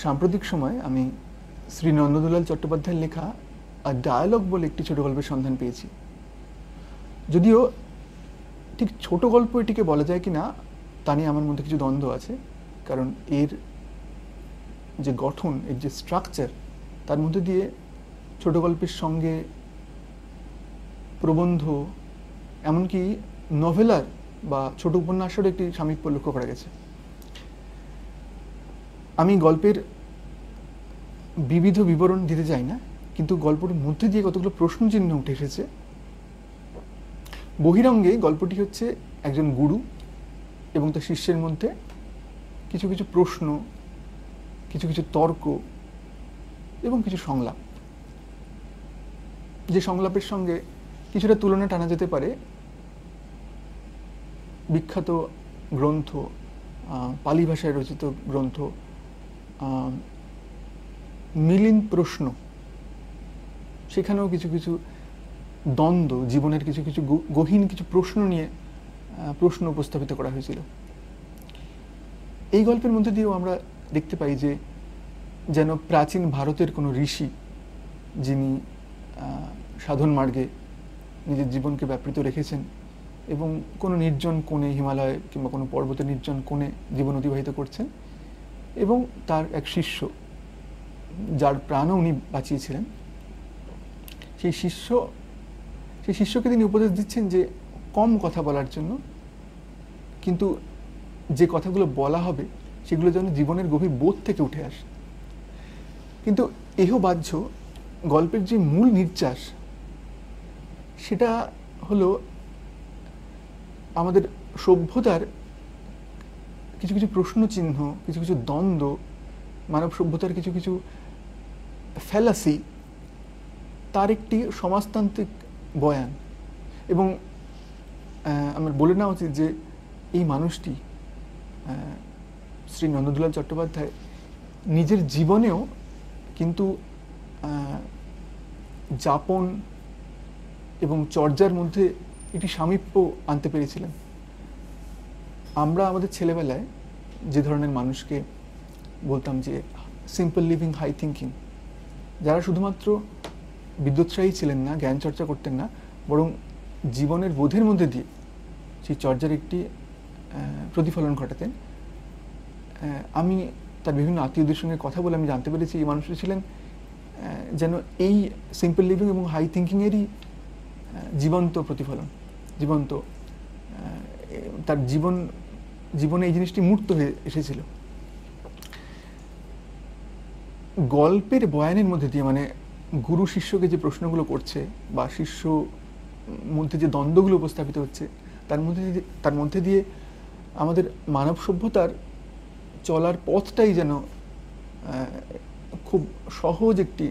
সাম্প্রতিক সময়ে আমি শ্রী নন্দদুলাল চট্টোপাধ্যায়ের লেখা ডায়ালগ বলে একটি ছোট গল্পের সন্ধান পেয়েছি। যদিও ঠিক ছোট গল্প এটিকে বলা যায় কি না তা নিয়ে আমার মধ্যে কিছু দ্বন্দ্ব আছে, কারণ এর যে গঠন, এর যে স্ট্রাকচার, তার মধ্যে দিয়ে ছোট গল্পের সঙ্গে প্রবন্ধ, এমনকি নভেলার বা ছোট উপন্যাসেরও একটি সামীপ্য লক্ষ্য করা গেছে। আমি গল্পের বিবিধ বিবরণ দিতে চাই না, কিন্তু গল্পের মধ্যে দিয়ে কতগুলো প্রশ্নচিহ্ন উঠে এসেছে। বহিরঙ্গে গল্পটি হচ্ছে একজন গুরু এবং তার শিষ্যের মধ্যে কিছু কিছু প্রশ্ন, কিছু কিছু তর্ক এবং কিছু সংলাপ, যে সংলাপের সঙ্গে কিছুটা তুলনা টানা যেতে পারে বিখ্যাত গ্রন্থ, পালি ভাষায় রচিত গ্রন্থ মিলিন্দ প্রশ্ন। সেখানেও কিছু কিছু দ্বন্দ্ব, জীবনের কিছু কিছু গহীন কিছু প্রশ্ন নিয়ে প্রশ্ন উপস্থাপিত করা হয়েছিল। এই গল্পের মধ্যে দিয়েও আমরা দেখতে পাই যে যেন প্রাচীন ভারতের কোনো ঋষি, যিনি সাধন মার্গে নিজের জীবনকে ব্যাপৃত রেখেছেন এবং কোনো নির্জন কোণে, হিমালয় কিংবা কোনো পর্বতের নির্জন কোণে জীবন অতিবাহিত করছেন, এবং তার এক শিষ্য, যার প্রাণও উনি বাঁচিয়েছিলেন, সেই শিষ্যকে তিনি উপদেশ দিচ্ছেন যে কম কথা বলার জন্য, কিন্তু যে কথাগুলো বলা হবে সেগুলো যেন জীবনের গভীর বোধ থেকে উঠে আসে। কিন্তু এহ বাহ্য গল্পের যে মূল নির্যাস, সেটা হলো আমাদের সভ্যতার কিছু কিছু প্রশ্নচিহ্ন, কিছু কিছু দ্বন্দ্ব, মানব সভ্যতার কিছু কিছু ফ্যালাসি, তার একটি সমাজতান্ত্রিক বয়ান। এবং আমার বলে নেওয়া উচিত যে এই মানুষটি, শ্রী নন্দদুলাল চট্টোপাধ্যায়, নিজের জীবনেও কিন্তু যাপন এবং চর্যার মধ্যে একটি সামীপ্য আনতে পেরেছিলেন। আমরা আমাদের ছেলেবেলায় যে ধরনের মানুষকে বলতাম যে সিম্পল লিভিং, হাই থিঙ্কিং, যারা শুধুমাত্র বিদ্যোৎসাহী ছিলেন না, জ্ঞান চর্চা করতেন না, বরং জীবনের বোধের মধ্যে দিয়ে সেই চর্যার একটি প্রতিফলন ঘটাতেন। আমি তার বিভিন্ন আত্মীয়দের সঙ্গে কথা বলে আমি জানতে পেরেছি এই মানুষটি ছিলেন যেন এই সিম্পল লিভিং এবং হাই থিঙ্কিংয়েরই জীবন্ত প্রতিফলন, জীবন্ত, তার জীবনে এই জিনিসটি মূর্ত হয়ে এসেছিল। গল্পের বয়ানের মধ্যে দিয়ে, মানে গুরু শিষ্যকে যে প্রশ্নগুলো করছে বা শিষ্য মধ্যে যে দ্বন্দ্বগুলো উপস্থাপিত হচ্ছে, তার মধ্যে দিয়ে আমাদের মানব সভ্যতার চলার পথটাই যেন খুব সহজ একটি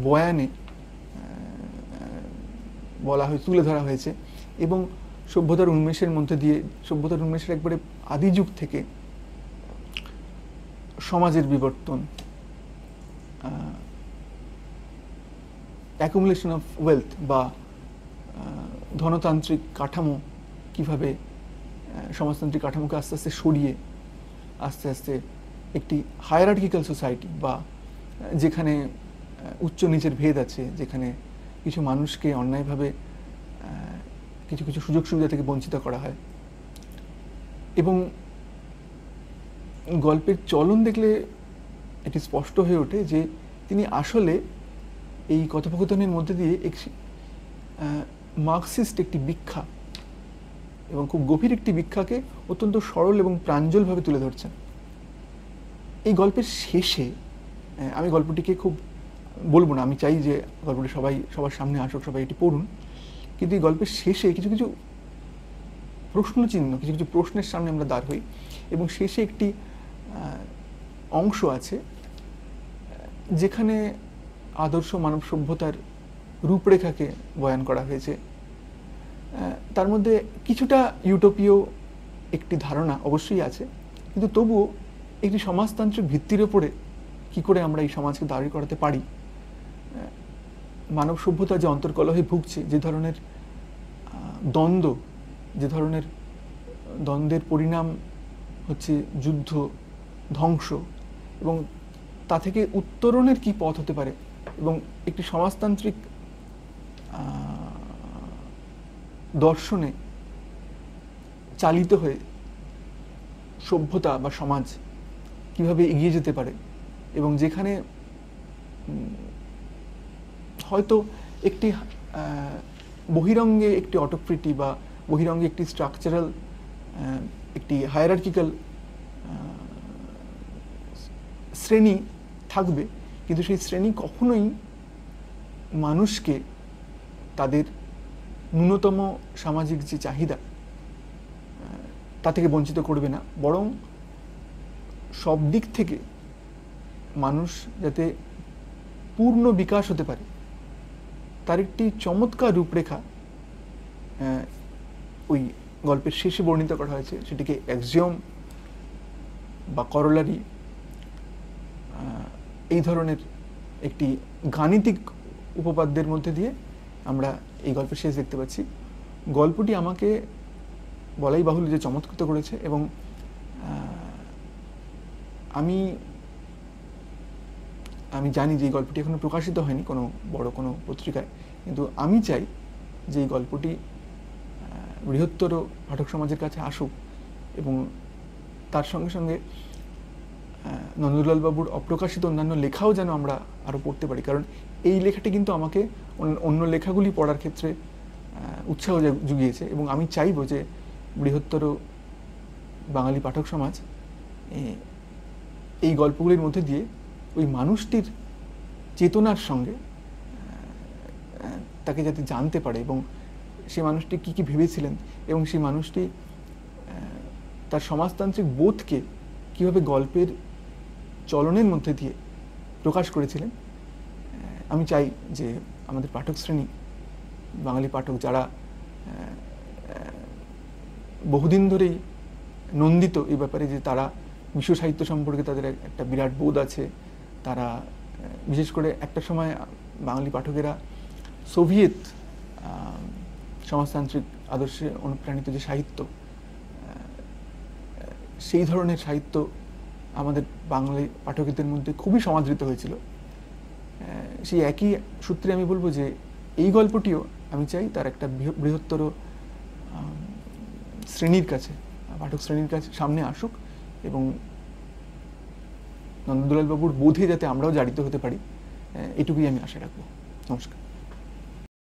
বয়ানে তুলে ধরা হয়েছে। এবং সভ্যতার উন্মেষের মধ্যে দিয়ে, সভ্যতার উন্মেষের একবারে আদি যুগ থেকে সমাজের বিবর্তন, অ্যাকুমুলেশন অফ ওয়েলথ বা ধনতান্ত্রিক কাঠামো, কিভাবে সমাজতান্ত্রিক কাঠামোকে আস্তে আস্তে সরিয়ে আস্তে আস্তে একটি হায়ারার্কিক্যাল সোসাইটি, বা যেখানে উচ্চ নিচের ভেদ আছে, যেখানে কিছু মানুষকে অন্যায়ভাবে কিছু কিছু সুযোগ সুবিধা থেকে বঞ্চিত করা হয়। এবং গল্পের চলন দেখলে এটি স্পষ্ট হয়ে ওঠে যে তিনি আসলে এই কথোপকথনের মধ্যে দিয়ে মার্কসিস্ট একটি ব্যাখ্যা, এবং খুব গভীর একটি ব্যাখ্যাকে অত্যন্ত সরল এবং প্রাঞ্জলভাবে তুলে ধরছেন। এই গল্পের শেষে, আমি গল্পটিকে খুব বলবো না, আমি চাই যে গল্পটি সবার সামনে আসুক, সবাই এটি পড়ুন, কিন্তু এই গল্পের শেষে কিছু কিছু প্রশ্নচিহ্ন, কিছু কিছু প্রশ্নের সামনে আমরা দাঁড় হই। এবং শেষে একটি অংশ আছে যেখানে আদর্শ মানব সভ্যতার রূপরেখাকে বয়ান করা হয়েছে। তার মধ্যে কিছুটা ইউটোপীয় একটি ধারণা অবশ্যই আছে, কিন্তু তবুও একটি সমাজতান্ত্রিক ভিত্তির ওপরে কী করে আমরা এই সমাজকে দাঁড় করাতে পারি, মানব সভ্যতা যে অন্তর্কলহে ভুগছে, যে ধরনের দ্বন্দ্ব, যে ধরনের দ্বন্দ্বের পরিণাম হচ্ছে যুদ্ধ, ধ্বংস, এবং তা থেকে উত্তরণের কি পথ হতে পারে, এবং একটি সমাজতান্ত্রিক দর্শনে চালিত হয়ে সভ্যতা বা সমাজ কিভাবে এগিয়ে যেতে পারে, এবং যেখানে হয়তো একটি বহিরঙ্গে একটি অটোক্রেটি বা বহিরঙ্গে একটি স্ট্রাকচারাল একটি হায়ারার্কিক্যাল শ্রেণী থাকবে, কিন্তু সেই শ্রেণী কখনোই মানুষকে তাদের ন্যূনতম সামাজিক যে চাহিদা তা থেকে বঞ্চিত করবে না, বরং সব দিক থেকে মানুষ যাতে পূর্ণ বিকাশ হতে পারে তার একটি চমৎকার রূপরেখা ওই গল্পের শেষে বর্ণিত করা হয়েছে। সেটিকে অ্যাক্সিওম বা করোলারি, এই ধরনের একটি গাণিতিক উপপাদ্যের মধ্যে দিয়ে আমরা এই গল্পের শেষ দেখতে পাচ্ছি। গল্পটি আমাকে বলাই বাহুল্য যে চমৎকৃত করেছে, এবং আমি জানি যে এই গল্পটি এখনো প্রকাশিত হয়নি কোনো বড় কোনো পত্রিকায়, কিন্তু আমি চাই যে এই গল্পটি বৃহত্তর পাঠক সমাজের কাছে আসুক, এবং তার সঙ্গে সঙ্গে নন্দলাল বাবুর অপ্রকাশিত অন্যান্য লেখাও যেন আমরা আরও পড়তে পারি, কারণ এই লেখাটি কিন্তু আমাকে অন্য লেখাগুলি পড়ার ক্ষেত্রে উৎসাহ জুগিয়েছে। এবং আমি চাইব যে বৃহত্তর বাঙালি পাঠক সমাজ এই গল্পগুলির মধ্যে দিয়ে ওই মানুষটির চেতনার সঙ্গে তাকে যাতে জানতে পারে, এবং সেই মানুষটি কী কী ভেবেছিলেন, এবং সেই মানুষটি তার সমাজতান্ত্রিক বোধকে কীভাবে গল্পের চলনের মধ্যে দিয়ে প্রকাশ করেছিলেন। আমি চাই যে আমাদের পাঠক শ্রেণী, বাঙালি পাঠক যারা বহুদিন ধরেই নন্দিত এই ব্যাপারে যে তারা বিশ্ব সাহিত্য সম্পর্কে তাদের একটা বিরাট বোধ আছে, তারা বিশেষ করে একটা সময় বাঙালি পাঠকেরা সোভিয়েত সমাজতান্ত্রিক আদর্শে অনুপ্রাণিত যে সাহিত্য, সেই ধরনের সাহিত্য আমাদের বাঙালি পাঠকদের মধ্যে খুবই সমাদৃত হয়েছিল। সেই একই সূত্রে আমি বলবো যে এই গল্পটিও আমি চাই তার একটা বৃহত্তর শ্রেণীর কাছে, পাঠক শ্রেণীর কাছে সামনে আসুক, এবং নন্দলাল বাবুর বোধে যাতে আমরাও জারিত হতে পারি, এটুকুই আমি আশা রাখবো। নমস্কার।